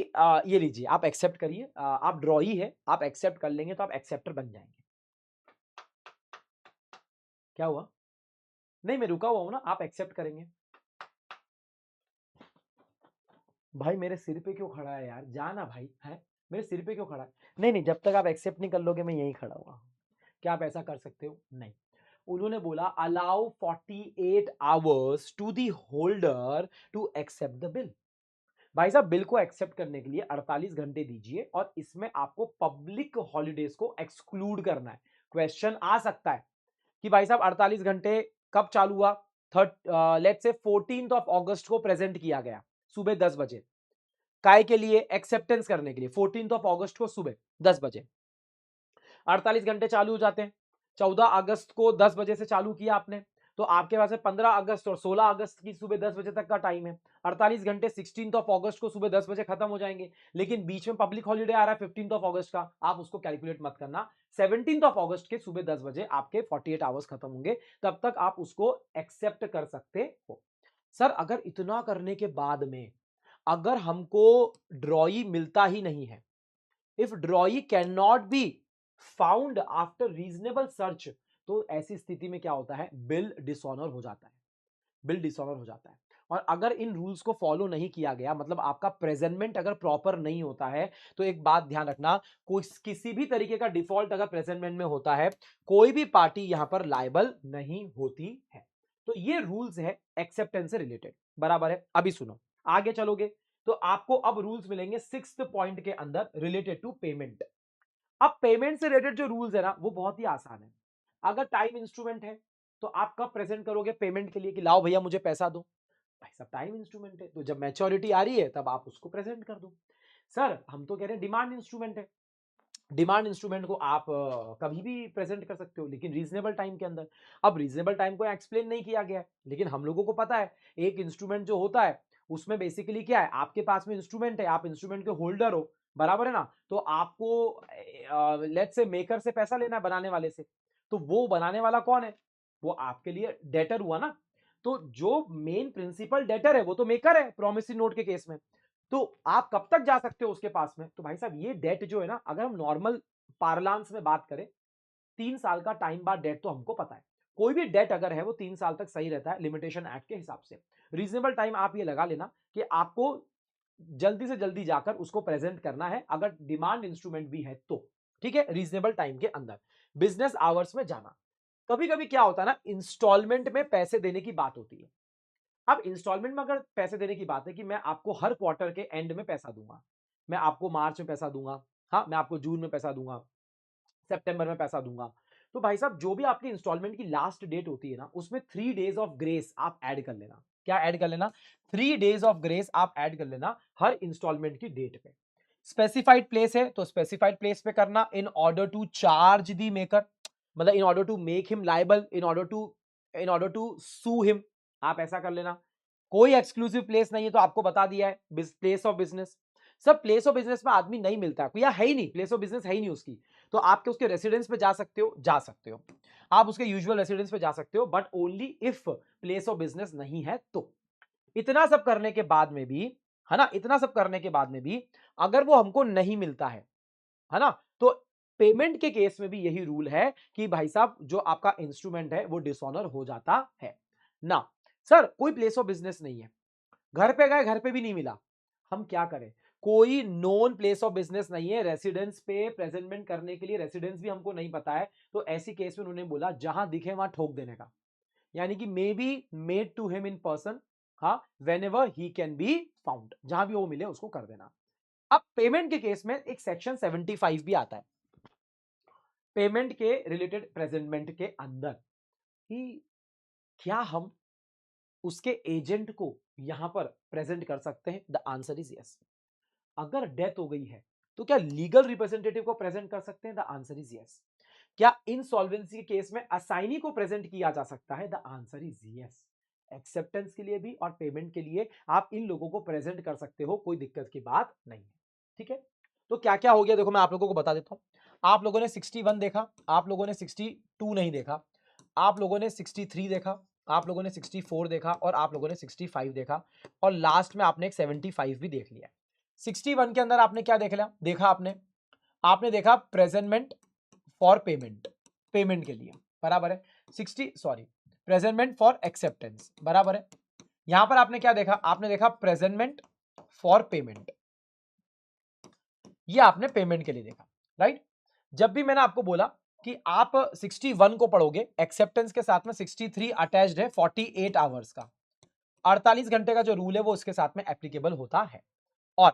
ये लीजिए आप एक्सेप्ट करिए, आप ड्रॉ ही है, आप एक्सेप्ट कर लेंगे तो आप एक्सेप्टर बन जाएंगे। क्या हुआ, नहीं मैं रुका हुआ हूं ना, आप एक्सेप्ट करेंगे। भाई मेरे सिर पे क्यों खड़ा है यार, जाना भाई है, मेरे सिर पे क्यों खड़ा है। नहीं नहीं, जब तक आप एक्सेप्ट नहीं कर लोगे मैं यहीं खड़ा हुआ। क्या आप ऐसा कर सकते हो, नहीं। उन्होंने बोला allow 48 hours to the holder to accept the bill. भाई साहब बिल को एक्सेप्ट करने के लिए 48 घंटे दीजिए, और इसमें आपको पब्लिक हॉलीडेज को एक्सक्लूड करना है। क्वेश्चन आ सकता है कि भाई साहब 48 घंटे कब चालू हुआ, लेट्स से 14 ऑफ अगस्त को प्रेजेंट किया गया सुबह 10 बजे, काय के लिए, एक्सेप्टेंस करने के लिए, 14 ऑफ अगस्त को सुबह 10 बजे 48 घंटे चालू हो जाते हैं। 14 अगस्त को 10 बजे से चालू किया आपने, तो आपके पास 15 अगस्त और 16 अगस्त की सुबह 10 बजे तक का टाइम है। 48 घंटे 16 ऑफ अगस्त को सुबह 10 बजे खत्म हो जाएंगे, लेकिन बीच में पब्लिक हॉलीडे आ रहा है 15 ऑफ अगस्त का, आप उसको कैलकुलेट मत करना। 17 ऑफ अगस्त के सुबह 10 बजे आपके 48 आवर्स खत्म होंगे, तब तक आप उसको एक्सेप्ट कर सकते हो। सर अगर इतना करने के बाद में अगर हमको ड्रॉई मिलता ही नहीं है, if ड्रॉई can not be found after reasonable search, तो ऐसी स्थिति में क्या होता है, बिल डिसऑनर हो जाता है, बिल डिसऑनर हो जाता है। और अगर इन रूल्स को फॉलो नहीं किया गया, मतलब आपका प्रेजेंटमेंट अगर प्रॉपर नहीं होता है, तो एक बात ध्यान रखना, कोई किसी भी तरीके का डिफॉल्ट अगर प्रेजेंटमेंट में होता है, कोई भी पार्टी यहां पर लायबल नहीं होती है। तो ये रूल्स है एक्सेप्टेंस से रिलेटेड, बराबर है। अभी सुनो, आगे चलोगे तो आपको अब रूल्स मिलेंगे 6th पॉइंट के अंदर रिलेटेड टू पेमेंट। अब पेमेंट से रिलेटेड जो रूल्स है ना, वो बहुत ही आसान है। अगर टाइम इंस्ट्रूमेंट है तो आप कब प्रेजेंट करोगे पेमेंट के लिए कि लाओ भैया मुझे पैसा दो, भाई साहब टाइम इंस्ट्रूमेंट है तो जब मैच्योरिटी आ रही है तब आप उसको प्रेजेंट कर दो। सर हम तो कह रहे हैं डिमांड इंस्ट्रूमेंट है, डिमांड इंस्ट्रूमेंट को आप कभी भी प्रेजेंट कर सकते हो, लेकिन रीजनेबल टाइम के अंदर। अब रीजनेबल टाइम को एक्सप्लेन नहीं किया गया है, लेकिन हम लोगों को पता है एक इंस्ट्रूमेंट जो होता है उसमें बेसिकली क्या है, आपके पास में इंस्ट्रूमेंट है, आप इंस्ट्रूमेंट के होल्डर हो, बराबर है ना। तो आपको लेट्स से मेकर से पैसा लेना है, बनाने वाले से, तो वो बनाने वाला कौन है, वो आपके लिए डेटर हुआ ना। तो जो मेन प्रिंसिपल डेटर है वो तो मेकर है प्रोमिसरी नोट के केस में। तो आप कब तक जा सकते हो उसके पास में, तो भाई साहब ये डेट जो है ना, अगर हम नॉर्मल पार्लांस में बात करें, 3 साल का टाइम बाद डेट तो हमको पता है, कोई भी डेट अगर है वो 3 साल तक सही रहता है लिमिटेशन एक्ट के हिसाब से। रीजनेबल टाइम आप ये लगा लेना कि आपको जल्दी से जल्दी जाकर उसको प्रेजेंट करना है, अगर डिमांड इंस्ट्रूमेंट भी है तो, ठीक है, रीजनेबल टाइम के अंदर। बिजनेस आवर्स में जाना, कभी कभी क्या होता है ना, इंस्टॉलमेंट में पैसे देने की बात होती है। अब इंस्टॉलमेंट में अगर पैसे देने की बात है कि मैं आपको हर क्वार्टर के एंड में पैसा दूंगा, मैं आपको मार्च में पैसा दूंगा, हाँ मैं आपको जून में पैसा दूंगा, सितंबर में पैसा दूंगा, तो भाई साहब जो भी आपकी इंस्टॉलमेंट की लास्ट डेट होती है ना, उसमें 3 डेज ऑफ ग्रेस आप ऐड कर लेना। क्या ऐड कर लेना? 3 डेज ऑफ ग्रेस आप ऐड कर लेना हर इंस्टॉलमेंट की डेट पे। स्पेसिफाइड प्लेस है तो स्पेसिफाइड प्लेस पे करना, in order to charge the maker, मतलब in order to make him liable, in order to sue him, आप ऐसा कर लेना। कोई एक्सक्लूसिव प्लेस नहीं है तो आपको बता दिया है, प्लेस ऑफ बिजनेस। सब प्लेस ऑफ बिजनेस में आदमी नहीं मिलता, या है ही नहीं, प्लेस ऑफ बिजनेस है ही नहीं उसकी, तो आपके उसके रेसिडेंस पे जा सकते हो, आप उसके यूजुअल रेसिडेंस पे जा सकते हो, but only if place of business नहीं है तो। इतना सब करने के बाद में भी, है ना, इतना सब करने के बाद में भी अगर वो हमको नहीं मिलता है ना, तो पेमेंट के केस में भी यही रूल है कि भाई साहब जो आपका इंस्ट्रूमेंट है वो डिसऑनर हो जाता है ना। सर कोई प्लेस ऑफ बिजनेस नहीं है, घर पे गए, घर पे भी नहीं मिला, हम क्या करें? कोई नोन प्लेस ऑफ बिजनेस नहीं है, रेसिडेंस पे प्रेजेंटमेंट करने के लिए रेसिडेंस भी हमको नहीं पता है, तो ऐसी केस में उन्होंने बोला जहां दिखे वहां ठोक देने का, यानी कि may be made to him in person, हाँ, whenever he can be found, जहां भी वो मिले उसको कर देना। अब पेमेंट के केस में एक सेक्शन 75 भी आता है पेमेंट के रिलेटेड प्रेजेंटमेंट के अंदर, कि क्या हम उसके एजेंट को यहां पर प्रेजेंट कर सकते हैं? The answer is yes. अगर डेथ हो गई है तो क्या लीगल रिप्रेजेंटेटिव को प्रेजेंट कर सकते हैं? The answer is yes. क्या इंसॉल्वेंसी के केस में असाइनी को प्रेजेंट किया जा सकता है? The answer is yes. Acceptance के लिए भी और पेमेंट के लिए आप इन लोगों को प्रेजेंट कर सकते हो, कोई दिक्कत की बात नहीं है। ठीक है, तो क्या क्या हो गया देखो मैं आप लोगों को बता देता हूं। आप लोगों ने 61 देखा, आप लोगों ने 62 नहीं देखा, आप लोगों ने 63 देखा, आप लोगों ने 64 देखा और आप लोगों ने 65 देखा, और लास्ट में आपने एक 75 भी देख लिया। 61 के अंदर आपने क्या देख लिया? देखा आपने, आपने देखा प्रेजेंटमेंट फॉर पेमेंट, पेमेंट के लिए, बराबर है। 60 सॉरी, प्रेजेंटमेंट फॉर एक्सेप्टेंस, बराबर है। यहां पर आपने क्या देखा? आपने देखा प्रेजेंटमेंट फॉर पेमेंट, ये आपने पेमेंट के लिए देखा, राइट। जब भी मैंने आपको बोला कि आप 61 को पढ़ोगे, एक्सेप्टेंस के साथ में 63 अटैच्ड है 48 आवर्स का, 48 घंटे का जो रूल है वो इसके साथ में एप्लीकेबल होता है। और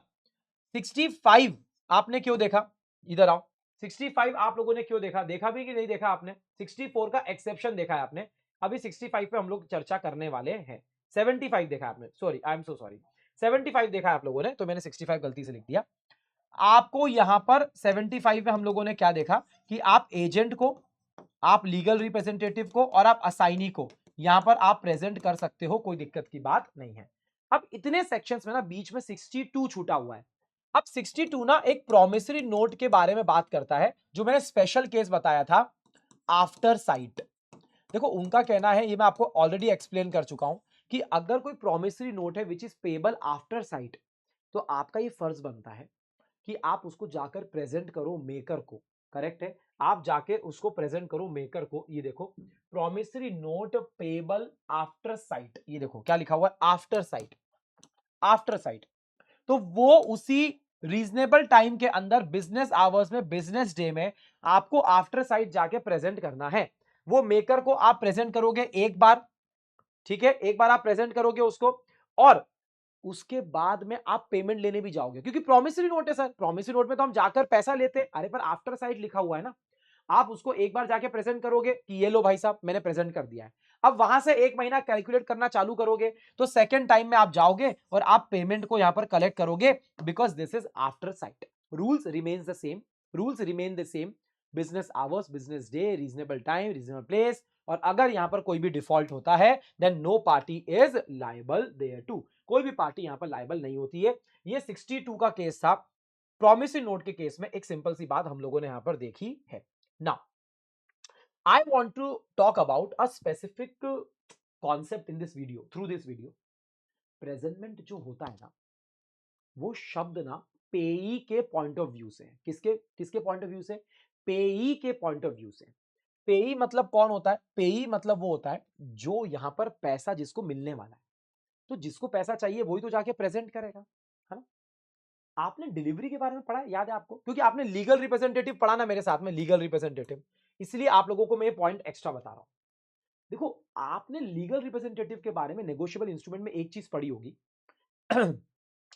65 आपने क्यों देखा? इधर आओ। 65 आप लोगों ने क्यों देखा? देखा भी कि नहीं देखा आपने? 64 का एक्सेप्शन देखा है आपने, अभी 65 पे हम लोग चर्चा करने वाले हैं। 75 देखा आपने, sorry I am so sorry, 75 देखा है आप लोगों ने, तो मैंने 65 गलती से लिख दिया। आपको यहां पर 75 में हम लोगों ने क्या देखा कि आप एजेंट को, आप लीगल रिप्रेजेंटेटिव को और आप असाइनी को यहां पर आप प्रेजेंट कर सकते हो, कोई दिक्कत की बात नहीं है। अब इतने सेक्शंस में ना बीच में 62 छूटा हुआ है। अब 62 ना एक प्रोमिसरी नोट के बारे में बात करता है, जो मैंने स्पेशल केस बताया था आफ्टर साइट। देखो उनका कहना है, ये मैं आपको ऑलरेडी एक्सप्लेन कर चुका हूं, कि अगर कोई प्रोमिसरी नोट है which is payable after site, तो आपका ये फर्ज बनता है कि आप उसको जाकर प्रेजेंट करो मेकर को। करेक्ट है, आप जाके उसको प्रेजेंट करो मेकर को। ये देखो promissory note payable after site, ये देखो क्या लिखा हुआ है, आफ्टर साइट, आफ्टर साइट। तो वो उसी रीजनेबल टाइम के अंदर, बिजनेस आवर्स में, बिजनेस डे में आपको आफ्टर साइट जाके प्रेजेंट करना है। वो मेकर को आप प्रेजेंट करोगे एक बार, ठीक है, एक बार आप प्रेजेंट करोगे उसको, और उसके बाद में आप पेमेंट लेने भी जाओगे, क्योंकि प्रॉमिसरी नोट है सर, प्रॉमिसरी नोट में तो हम जाकर पैसा लेते हैं, अरे पर आफ्टर साइट लिखा हुआ है ना, आप उसको एक बार जाके प्रेजेंट करोगे कि ये लो भाई साहब मैंने प्रेजेंट कर दिया है। अब वहां से एक महीना कैलकुलेट करना चालू करोगे, तो सेकंड टाइम में आप जाओगे और आप पेमेंट को यहां पर कलेक्ट करोगे, because this is after sight. Rules remains the same, rules remain the same, business hours, business day, reasonable time, reasonable place, और अगर यहां पर कोई भी डिफॉल्ट होता है then no party is liable there too, कोई भी पार्टी यहां पर लायबल नहीं होती है। ये 62 का केस था। प्रॉमिसरी नोट के केस में एक सिंपल सी बात हम लोगों ने यहां पर देखी है। Now I want to talk about a specific concept in this video, through this video. Presentment जो होता है ना, वो शब्द ना पेई के पॉइंट ऑफ व्यू से, किसके किसके पॉइंट ऑफ व्यू से? पेई के पॉइंट ऑफ व्यू से। पेई मतलब कौन होता है? पेई मतलब वो होता है जो यहां पर पैसा जिसको मिलने वाला है, तो जिसको पैसा चाहिए वही तो जाके प्रेजेंट करेगा, है ना। आपने डिलीवरी के बारे में पढ़ा है, याद है आपको? क्योंकि आपने लीगल रिप्रेजेंटेटिव पढ़ा ना मेरे साथ में, लीगल रिप्रेजेंटेटिव, इसलिए आप लोगों को मैं ये पॉइंट एक्स्ट्रा बता रहा हूं। देखो आपने लीगल रिप्रेजेंटेटिव के बारे में नेगोशिएबल इंस्ट्रूमेंट में एक चीज पढ़ी होगी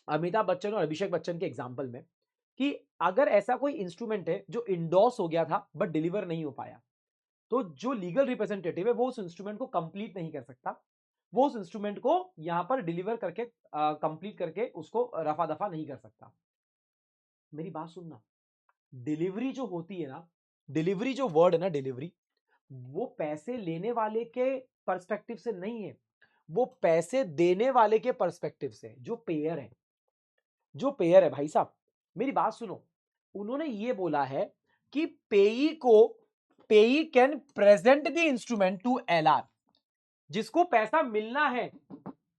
अमिताभ बच्चन और अभिषेक बच्चन के एग्जाम्पल में, कि अगर ऐसा कोई इंस्ट्रूमेंट है जो इंडोर्स हो गया था बट डिलीवर नहीं हो पाया, तो जो लीगल रिप्रेजेंटेटिव है वो उस इंस्ट्रूमेंट को कंप्लीट नहीं कर सकता, वो उस इंस्ट्रूमेंट को यहां पर डिलीवर करके कंप्लीट करके उसको रफा दफा नहीं कर सकता। मेरी बात सुनना, डिलीवरी जो होती है ना, डिलीवरी जो वर्ड है ना, डिलीवरी, वो पैसे लेने वाले के पर्सपेक्टिव से नहीं है, वो पैसे देने वाले के पर्सपेक्टिव से, जो पेयर है, जो पेयर है भाई साहब, मेरी बात सुनो। उन्होंने ये बोला है कि payee can present the instrument to LR, जिसको पैसा मिलना है,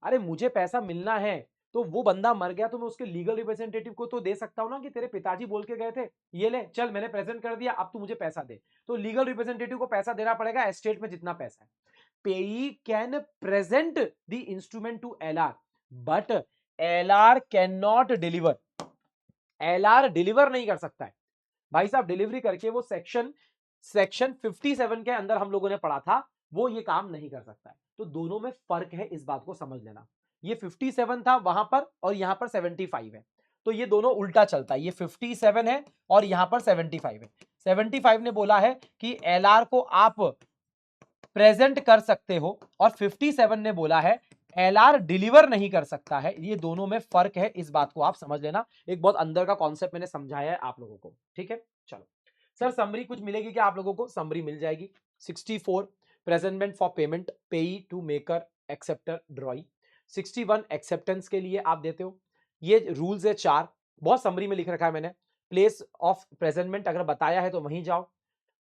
अरे मुझे पैसा मिलना है तो वो बंदा मर गया तो मैं उसके लीगल रिप्रेजेंटेटिव को तो दे सकता हूं ना कि तेरे पिताजी बोल के गए थे, ये ले चल मैंने प्रेजेंट कर दिया, अब तू मुझे पैसा दे। तो लीगल रिप्रेजेंटेटिव को पैसा देना पड़ेगा एस्टेट में जितना पैसा है। Payee can present the instrument to LR, but LR can not deliver, LR deliver नहीं कर सकता है भाई साहब। डिलीवरी करके वो सेक्शन 57 के अंदर हम लोगों ने पढ़ा था, वो ये काम नहीं कर सकता है। तो दोनों में फर्क है, इस बात को समझ लेना। ये 57 था वहां पर और यहां पर 75 है, तो ये दोनों उल्टा चलता है। ये 57 है और यहां पर 75 है। 75 ने बोला है कि एलआर को आप प्रेजेंट कर सकते हो और 57 ने बोला है एलआर डिलीवर नहीं कर सकता है। ये दोनों में फर्क है, इस बात को आप समझ लेना। एक बहुत अंदर का कॉन्सेप्ट मैंने समझाया है आप लोगों को, ठीक है। चलो सर, समरी कुछ मिलेगी क्या आप लोगों को? समरी मिल जाएगी। 64 presentment for payment, payee to maker acceptor drawee. 61 acceptance के लिए आप देते हो। ये रूल्स है 4, बहुत समरी में लिख रखा है मैंने। प्लेस ऑफ प्रेजेंटमेंट अगर बताया है तो वहीं जाओ,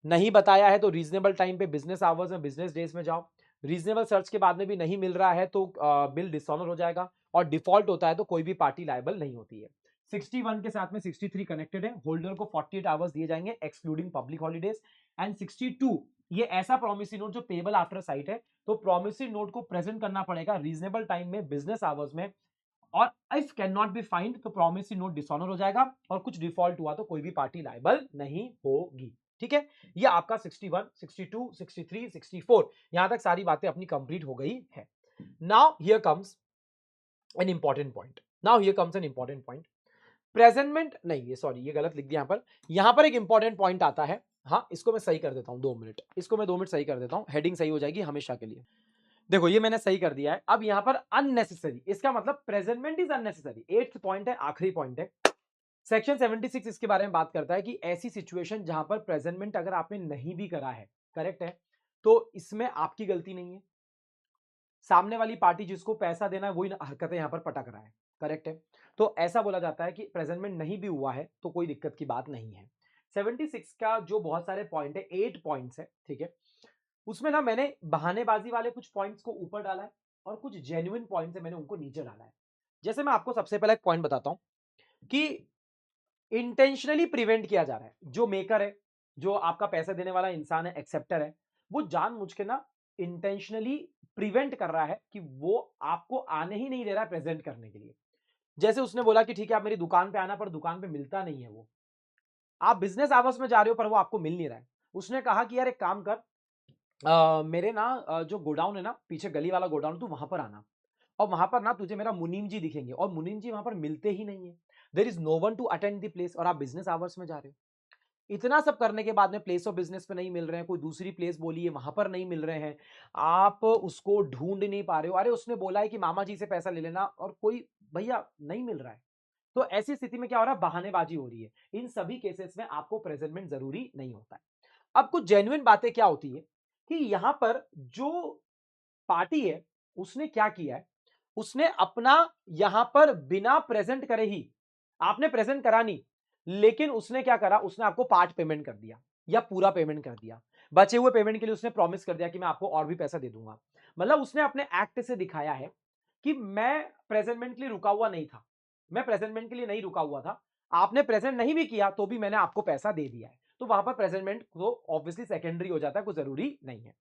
नहीं बताया है तो रीजनेबल टाइम पे बिजनेस आवर्स में बिजनेस डेज में जाओ। रीजनेबल सर्च के बाद में भी नहीं मिल रहा है तो बिल डिसऑनर हो जाएगा, और डिफॉल्ट होता है तो कोई भी पार्टी लायबल नहीं होती है। 61 के साथ में 63 कनेक्टेड है। होल्डर को 48 आवर्स दिए जाएंगे एक्सक्लूडिंग पब्लिक हॉलीडेज। एंड 62 ये ऐसा प्रोमिसरी नोट जो पेबल आफ्टर साइट है, तो प्रोमिसरी नोट को प्रेजेंट करना पड़ेगा रीजनेबल टाइम में बिजनेस आवर्स में, और if can not be find तो प्रोमिसरी नोट डिसऑनर हो जाएगा, और कुछ डिफॉल्ट हुआ तो कोई भी पार्टी लायबल नहीं होगी। ठीक है, ये आपका 61, 62, 63, 64 यहां तक सारी बातें अपनी कंप्लीट हो गई है। Now here comes an important point, now here comes an important point. Presentment नहीं, ये सॉरी ये गलत लिख दिया यहां पर एक इंपॉर्टेंट पॉइंट आता है। हाँ, इसको मैं सही कर देता हूं, 2 मिनट, इसको मैं 2 मिनट सही कर देता हूं, हेडिंग सही हो जाएगी हमेशा के लिए। देखो ये मैंने सही कर दिया है। अब यहां पर अननेसेसरी, इसका मतलब presentment is unnecessary, 8th point है, आखिरी पॉइंट है। सेक्शन 76 इसके बारे में बात करता है कि ऐसी सिचुएशन जहां पर प्रेजेंटमेंट अगर आपने नहीं भी करा है, करेक्ट है, तो इसमें आपकी गलती नहीं है, सामने वाली पार्टी जिसको पैसा देना है वही हरकतें यहां पर पटक रहा है, करेक्ट है। तो ऐसा बोला जाता है कि प्रेजेंटमेंट नहीं भी हुआ है तो कोई दिक्कत की बात नहीं है। 76 का जो बहुत सारे पॉइंट है, 8 पॉइंट्स है, ठीक है, उसमें ना मैंने बहानेबाजी वाले कुछ पॉइंट्स को ऊपर डाला है और कुछ जेन्युइन पॉइंट्स है मैंने उनको नीचे डाला है। जैसे मैं आपको सबसे पहले एक पॉइंट बताता हूं कि इंटेंशनली प्रिवेंट किया जा रहा है, जो मेकर है, जो आपका पैसा देने वाला इंसान है, एक्सेप्टर है, वो जानबूझ के ना इंटेंशनली प्रिवेंट कर रहा है कि वो आपको आने ही नहीं दे रहा है प्रेजेंट करने के लिए। जैसे उसने बोला कि ठीक है आप मेरी दुकान पे आना, पर दुकान पे मिलता नहीं है वो, आप बिजनेस आवर्स में जा रहे हो पर वो आपको मिल नहीं रहा है। उसने कहा कि यार एक काम कर, मेरे ना जो गोडाउन है ना, पीछे गली वाला गोडाउन, तू वहां पर आना, और वहां पर ना तुझे मेरा मुनीम जी दिखेंगे, और मुनीम जी वहां पर मिलते ही नहीं है, there is no one to attend the place, और आप बिजनेस आवर्स में जा रहे हो। इतना सब करने के बाद में प्लेस ऑफ बिजनेस पे नहीं मिल रहे हैं, कोई दूसरी प्लेस बोली है वहां पर नहीं मिल रहे हैं, आप उसको ढूंढ नहीं पा रहे हो, अरे उसने बोला है कि मामा जी से पैसा ले लेना, और कोई भैया नहीं मिल रहा है। तो ऐसी स्थिति में क्या हो रहा है, बहानेबाजी हो रही है। इन सभी केसेस में आपको प्रेजेंटमेंट जरूरी नहीं होता है। अब कुछ जेन्युइन बातें क्या होती है कि यहां पर जो पार्टी है उसने क्या किया है, उसने अपना यहां पर बिना प्रेजेंट करे ही, आपने प्रेजेंट करा नहीं, लेकिन उसने क्या करा, उसने आपको पार्ट पेमेंट कर दिया या पूरा पेमेंट कर दिया, बचे हुए पेमेंट के लिए उसने प्रॉमिस कर दिया कि मैं आपको और भी पैसा दे दूंगा। मतलब उसने अपने एक्ट से दिखाया है कि मैं प्रेजेंटमेंट के लिए रुका हुआ नहीं था, मैं प्रेजेंटमेंट के लिए नहीं रुका हुआ था, आपने प्रेजेंट नहीं भी किया तो भी मैंने आपको पैसा दे दिया है। तो वहां पर प्रेजेंटमेंट तो ऑब्वियसली सेकेंडरी हो जाता है, कोई जरूरी नहीं है।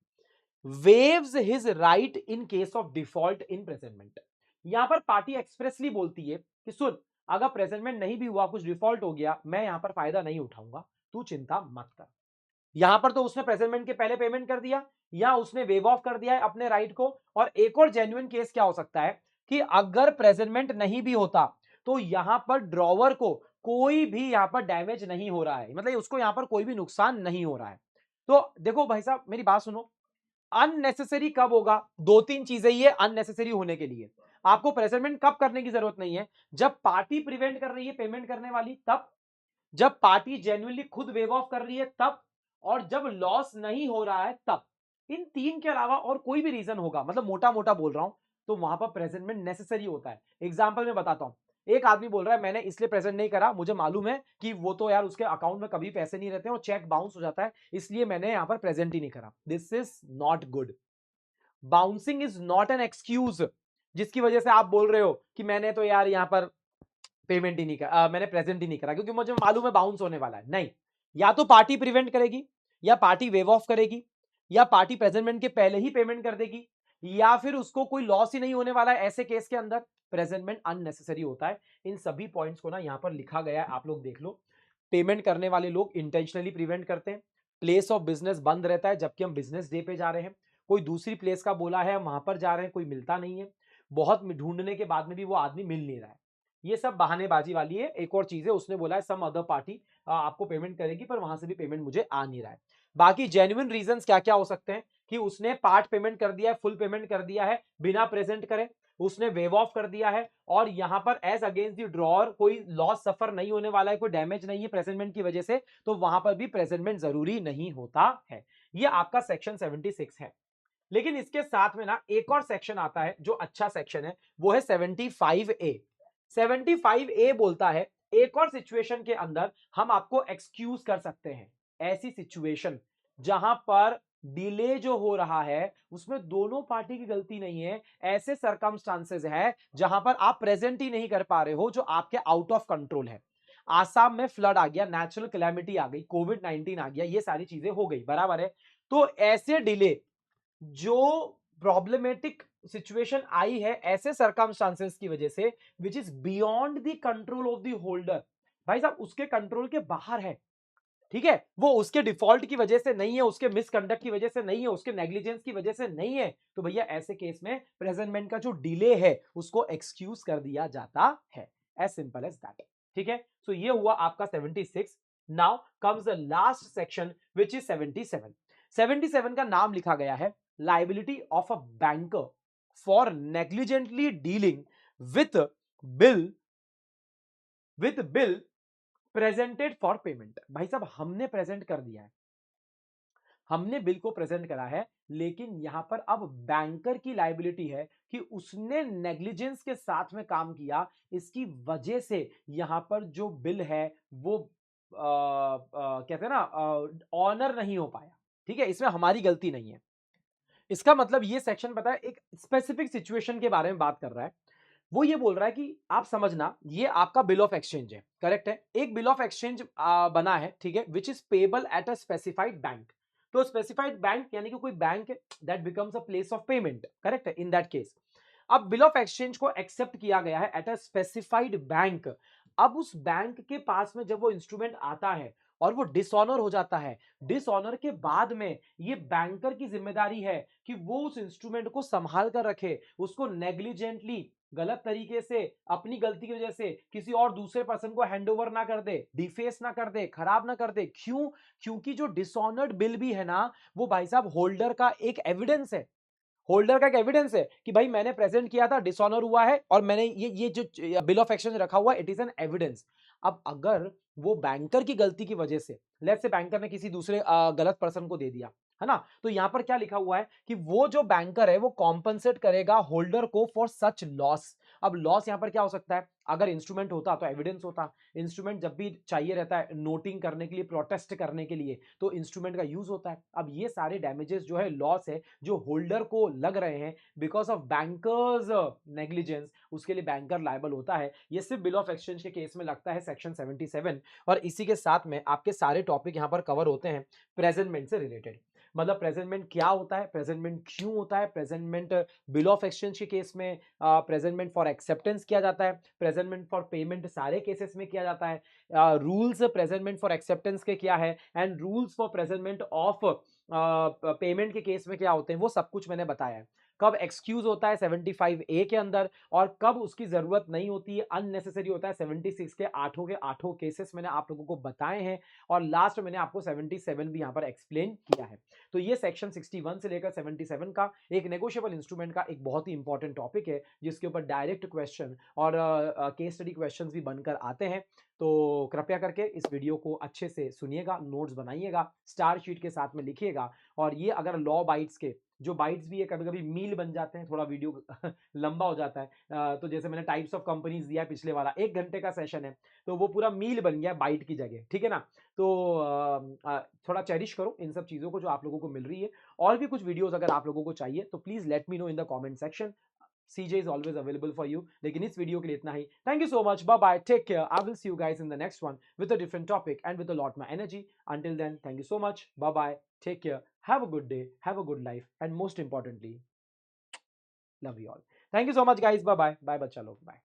Waves his right in case of default in presentment, यहां पर पार्टी एक्सप्रेसली बोलती है कि सुन, अगर प्रेजेंटमेंट नहीं भी हुआ, कुछ डिफॉल्ट हो गया, मैं यहां पर फायदा नहीं उठाऊंगा, तू चिंता मत कर। यहां पर तो उसने प्रेजेंटमेंट के पहले पेमेंट कर दिया, या उसने वेव ऑफ कर दिया है अपने राइट को। और एक और जेन्युइन केस क्या हो सकता है कि अगर प्रेजेंटमेंट नहीं भी होता तो यहां पर ड्रॉवर को कोई भी यहां पर डैमेज नहीं हो रहा है, मतलब उसको यहां पर कोई भी नुकसान नहीं हो रहा है। तो देखो भाई साहब मेरी बात सुनो, अननेसेसरी कब होगा? दो तीन चीजें ही है अननेसेसरी होने के लिए। आपको प्रेजेंटमेंट कब करने की जरूरत नहीं है? जब पार्टी प्रिवेंट कर रही है पेमेंट करने वाली, तब। जब पार्टी जेन्युइनली खुद वेव ऑफ कर रही है, तब। और जब लॉस नहीं हो रहा है, तब। इन तीन के अलावा और कोई भी रीजन होगा, मतलब मोटा मोटा बोल रहा हूं, तो वहां पर प्रेजेंटमेंट नेसेसरी होता है। एग्जाम्पल मैं बताता हूं। एक आदमी बोल रहा है मैंने इसलिए प्रेजेंट नहीं करा, मुझे मालूम है कि वो तो यार उसके अकाउंट में कभी पैसे नहीं रहते और चेक बाउंस हो जाता है, इसलिए मैंने यहां पर प्रेजेंट ही नहीं करा। This is not good. Bouncing is not an excuse जिसकी वजह से आप बोल रहे हो कि मैंने तो यार यहां पर पेमेंट ही नहीं करा, मैंने प्रेजेंट ही नहीं करा क्योंकि मुझे मालूम है बाउंस होने वाला है। नहीं, या तो पार्टी प्रिवेंट करेगी, या पार्टी वेव ऑफ करेगी, या पार्टी प्रेजेंटमेंट के पहले ही पेमेंट कर देगी, या फिर उसको कोई लॉस ही नहीं होने वाला है। ऐसे केस के अंदर प्रेजेंटमेंट अननेसेसरी होता है। इन सभी पॉइंट्स को ना यहां पर लिखा गया है, आप लोग देख लो। पेमेंट करने वाले लोग इंटेंशनली प्रिवेंट करते हैं। प्लेस ऑफ बिजनेस बंद रहता है जबकि हम बिजनेस डे पे जा रहे हैं। कोई दूसरी प्लेस का बोला है, हम वहां पर जा रहे हैं, कोई मिलता नहीं है। बहुत ढूंढने के बाद में भी वो आदमी मिल नहीं रहा है। ये सब बहानेबाजी वाली है। एक और चीज है, उसने बोला है सम अदर पार्टी आपको पेमेंट करेगी, पर वहां से भी पेमेंट मुझे आ नहीं रहा है। बाकी जेन्युइन रीजंस क्या क्या हो सकते हैं? कि उसने पार्ट पेमेंट कर दिया है, फुल पेमेंट कर दिया है बिना प्रेजेंट करे, उसने वेव ऑफ कर दिया है, और यहां पर एज अगेंस्ट द ड्रॉअर कोई लॉस सफर नहीं होने वाला है, कोई डैमेज नहीं है प्रेजेंटमेंट की वजह से, तो वहां पर भी प्रेजेंटमेंट जरूरी नहीं होता है। ये आपका सेक्शन 76 है। लेकिन इसके साथ में ना एक और सेक्शन आता है जो अच्छा सेक्शन है, वो है 75A। 75A बोलता है एक और सिचुएशन के अंदर हम आपको एक्सक्यूज कर सकते हैं। ऐसी सिचुएशन जहां पर डिले जो हो रहा है उसमें दोनों पार्टी की गलती नहीं है, ऐसे सरकमस्टांसेस है जहां पर आप प्रेजेंट ही नहीं कर पा रहे हो, जो आपके आउट ऑफ कंट्रोल है। आसाम में फ्लड आ गया, नेचुरल कैलेमिटी आ गई, कोविड-19 आ गया, ये सारी चीजें हो गई, बराबर है। तो ऐसे डिले जो प्रॉब्लमेटिक सिचुएशन आई है ऐसे सरकमस्टांसेस की वजह से, which is beyond the control of the holder, भाई साहब उसके कंट्रोल के बाहर है। ठीक है, वो उसके डिफॉल्ट की वजह से नहीं है, उसके मिसकंडक्ट की वजह से नहीं है, उसके नेग्लिजेंस की वजह से नहीं है, तो भैया ऐसे केस में प्रेजेंटमेंट का जो डिले है उसको एक्सक्यूज कर दिया जाता है। As simple as that. ठीक है, सो ये हुआ आपका 76। Now comes the last section which is 77। 77 का नाम लिखा गया है liability of a banker for negligently dealing with bill presented for payment. भाई साहब हमने प्रेजेंट कर दिया है, हमने बिल को प्रेजेंट करा है, लेकिन यहां पर अब बैंकर की लाइबिलिटी है कि उसने नेग्लिजेंस के साथ में काम किया, इसकी वजह से यहां पर जो बिल है वो कहते हैं ना ऑनर नहीं हो पाया। ठीक है, इसमें हमारी गलती नहीं है। इसका मतलब ये सेक्शन पता है एक स्पेसिफिक सिचुएशन के बारे में बात कर रहा है। वो ये बोल रहा है कि आप समझना ये आपका बिल ऑफ एक्सचेंज है, करेक्ट है, एक बिल ऑफ एक्सचेंज बना है, ठीक है, which is payable eight a specified bank. तो स्पेसिफाइड बैंक यानी कि कोई bank that becomes a place of payment, correct है इन दैट केस। अब बिल ऑफ एक्सचेंज को एक्सेप्ट किया गया है एट अ स्पेसिफाइड बैंक। अब उस बैंक के पास में जब वो इंस्ट्रूमेंट आता है और वो डिसऑनर हो जाता है, डिसऑनर के बाद में ये बैंकर की जिम्मेदारी है कि वो उस इंस्ट्रूमेंट को संभाल कर रखे, उसको नेग्लिजेंटली गलत तरीके से अपनी गलती की वजह से किसी और दूसरे पर्सन को हैंडओवर ना कर दे, डिफेस ना कर दे, खराब ना कर दे। क्यों? क्योंकि जो डिसऑनर्ड बिल भी है ना, वो भाई साहब होल्डर का एक एविडेंस है। होल्डर का एक एविडेंस है कि भाई मैंने प्रेजेंट किया था, डिसऑनर हुआ है, और मैंने ये जो बिल ऑफ एक्सचेंज रखा हुआ, इट इज एन एविडेंस। अब अगर वो बैंकर की गलती की वजह से, लेट्स से बैंकर ने किसी दूसरे गलत पर्सन को दे दिया, है ना, तो यहां पर क्या लिखा हुआ है कि वो जो बैंकर है वो कॉम्पनसेट करेगा होल्डर को फॉर सच लॉस। अब लॉस यहां पर क्या हो सकता है? अगर इंस्ट्रूमेंट होता तो एविडेंस होता। इंस्ट्रूमेंट जब भी चाहिए रहता है नोटिंग करने के लिए, प्रोटेस्ट करने के लिए, तो इंस्ट्रूमेंट का यूज होता है। अब ये सारे डैमेजेस जो है, लॉस है, जो होल्डर को लग रहे हैं बिकॉज ऑफ बैंकर्स नेग्लिजेंस, उसके लिए बैंकर लायबल होता है। ये सिर्फ बिल ऑफ एक्सचेंज के केस में लगता है सेक्शन 77। और इसी के साथ में आपके सारे टॉपिक यहां पर कवर होते हैं प्रेजेंटमेंट से रिलेटेड। मतलब प्रेजेंटमेंट क्या होता है, प्रेजेंटमेंट क्यों होता है, प्रेजेंटमेंट बिल ऑफ एक्सचेंज के केस में प्रेजेंटमेंट फॉर एक्सेप्टेंस किया जाता है, प्रेजेंटमेंट फॉर पेमेंट सारे केसेस में किया जाता है, रूल्स प्रेजेंटमेंट फॉर एक्सेप्टेंस के क्या है, and rules for presentment of payment के केस में क्या होते हैं, वो सब कुछ मैंने बताया है। कब एक्सक्यूज होता है 75A के अंदर और कब उसकी जरूरत नहीं होती है, अननेसेसरी होता है 76 के आठों केसेस मैंने आप लोगों को बताए हैं और लास्ट में मैंने आपको 77 भी यहां पर एक्सप्लेन किया है। तो ये सेक्शन 61 से लेकर 77 का एक नेगोशिएबल इंस्ट्रूमेंट का एक बहुत ही इंपॉर्टेंट टॉपिक है जिसके ऊपर डायरेक्ट क्वेश्चन और केस स्टडी क्वेश्चंस भी बनकर आते हैं। तो कृपया करके इस वीडियो को अच्छे से सुनिएगा, नोट्स बनाइएगा, स्टार शीट के साथ में लिखिएगा। और ये अगर लॉ बाइट्स के जो बाइट्स भी है कभी कभी मील बन जाते हैं, थोड़ा वीडियो लंबा हो जाता है, तो जैसे मैंने टाइप्स ऑफ कंपनीज दिया है पिछले वाला 1 घंटे का सेशन है तो वो पूरा मील बन गया बाइट की जगह, ठीक है ना। तो थोड़ा चेरिश करो इन सब चीजों को जो आप लोगों को मिल रही है। और भी कुछ वीडियोस अगर आप लोगों को चाहिए तो please let me know in the comment section. CJ is always available for you। लेकिन इस वीडियो के लिए इतना ही। Thank you so much। Bye bye। Take care। I will see you guys in the next one with a different topic and with a lot more energy। Until then, thank you so much। Bye bye। Take care। Have a good day। Have a good life। And most importantly, love you all। Thank you so much guys। Bye bye। Bye बच्चा लोग। Bye।